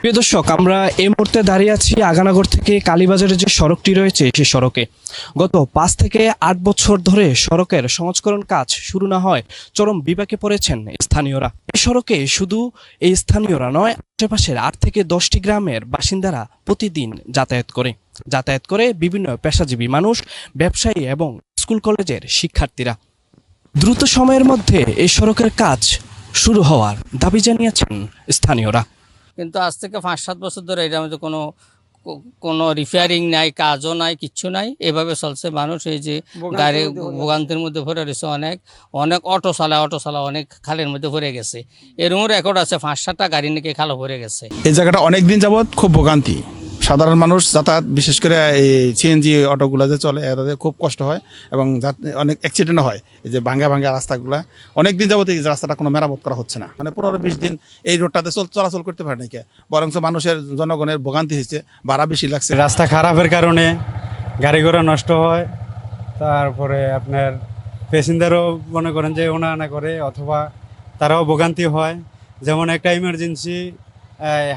প্রিয় দর্শক, আমরা এই মুহূর্তে দাঁড়িয়ে আছি আগানাগর থেকে কালীবাজারের যে সড়কটি রয়েছে সেই সড়কে। গত ৫ থেকে ৮ বছর ধরে সড়কের সংস্করণ কাজ শুরু না হয় চরম বিপাকে পড়েছেন স্থানীয়রা। এই সড়কে শুধু এই স্থানীয়রা নয়, আশেপাশের ৮ থেকে ১০টি গ্রামের বাসিন্দারা প্রতিদিন যাতায়াত করে বিভিন্ন পেশাজীবী মানুষ, ব্যবসায়ী এবং স্কুল কলেজের শিক্ষার্থীরা। দ্রুত সময়ের মধ্যে এই সড়কের কাজ শুরু হওয়ার দাবি জানিয়েছেন স্থানীয়রা। কিন্তু আজ থেকে ৫-৭ বছর ধরে এটার মধ্যে কোনো রিপেয়ারিং নাই, কাজও নাই, কিচ্ছু নাই, এভাবে চলছে। মানুষ এই যে গাড়ি ভোগান্তির মধ্যে ভরে রয়েছে, অনেক অটো চালা অনেক খালের মধ্যে ভরে গেছে। এরকম রেকর্ড আছে ৫-৭টা গাড়ি নাকি খালে ভরে গেছে। এই জায়গাটা অনেক দিন যাবৎ খুব ভোগান্তি। সাধারণ মানুষ যাতায়াত, বিশেষ করে এই সিএনজি অটোগুলো যে চলে এটাতে খুব কষ্ট হয় এবং অনেক অ্যাক্সিডেন্ট হয়। এই যে ভাঙ্গা রাস্তাগুলো অনেক দিন যাবত এই রাস্তাটা কোনো মেরামত করা হচ্ছে না। ১৫-২০ দিন এই রোডটাতে চলাচল করতে পারে নাকি, বরং মানুষের জনগণের ভোগান্তি হয়েছে, ভাড়া বেশি লাগছে। রাস্তা খারাপের কারণে গাড়ি ঘোড়া নষ্ট হয়, তারপরে আপনার প্যাসেঞ্জারও মনে করেন যে ওনা করে, অথবা তারাও ভোগান্তি হয়। যেমন একটা ইমার্জেন্সি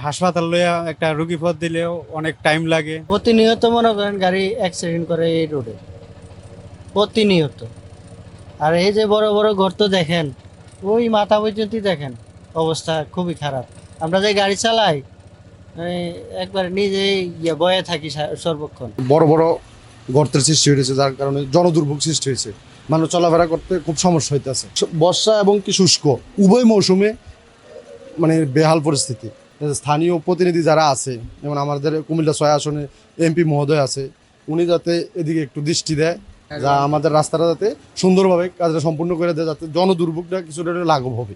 হাসপাতাল লইয়া একটা রুগী পথ দিলেও অনেক টাইম লাগে। প্রতিনিয়ত মনে করেন গাড়ি অ্যাক্সিডেন্ট করে এই রোডে, প্রতিনিয়ত। আর এই যে বড় বড় গর্ত দেখেন, ওই মাথা পর্যন্ত দেখেন, অবস্থা খুবই খারাপ। আমরা যে গাড়ি চালাই একবার নিজেই বয়ে থাকি সর্বক্ষণ। বড় বড় গর্তের সৃষ্টি হয়েছে, যার কারণে জনদুর্ভোগ সৃষ্টি হয়েছে, মানুষ চলাফেরা করতে খুব সমস্যা হইতেছে। বর্ষা এবং কি শুষ্ক উভয় মৌসুমে মানে বেহাল পরিস্থিতি। স্থানীয় প্রতিনিধি যারা আছে, যেমন আমাদের কুমিল্লা ৬ আসনে এমপি মহোদয় আছে, উনি যাতে এদিকে একটু দৃষ্টি দেয়, যা আমাদের রাস্তাটা যাতে সুন্দরভাবে কাজটা সম্পূর্ণ করে দেয়, যাতে জনদুর্ভোগটা কিছুটা লাঘব হবে।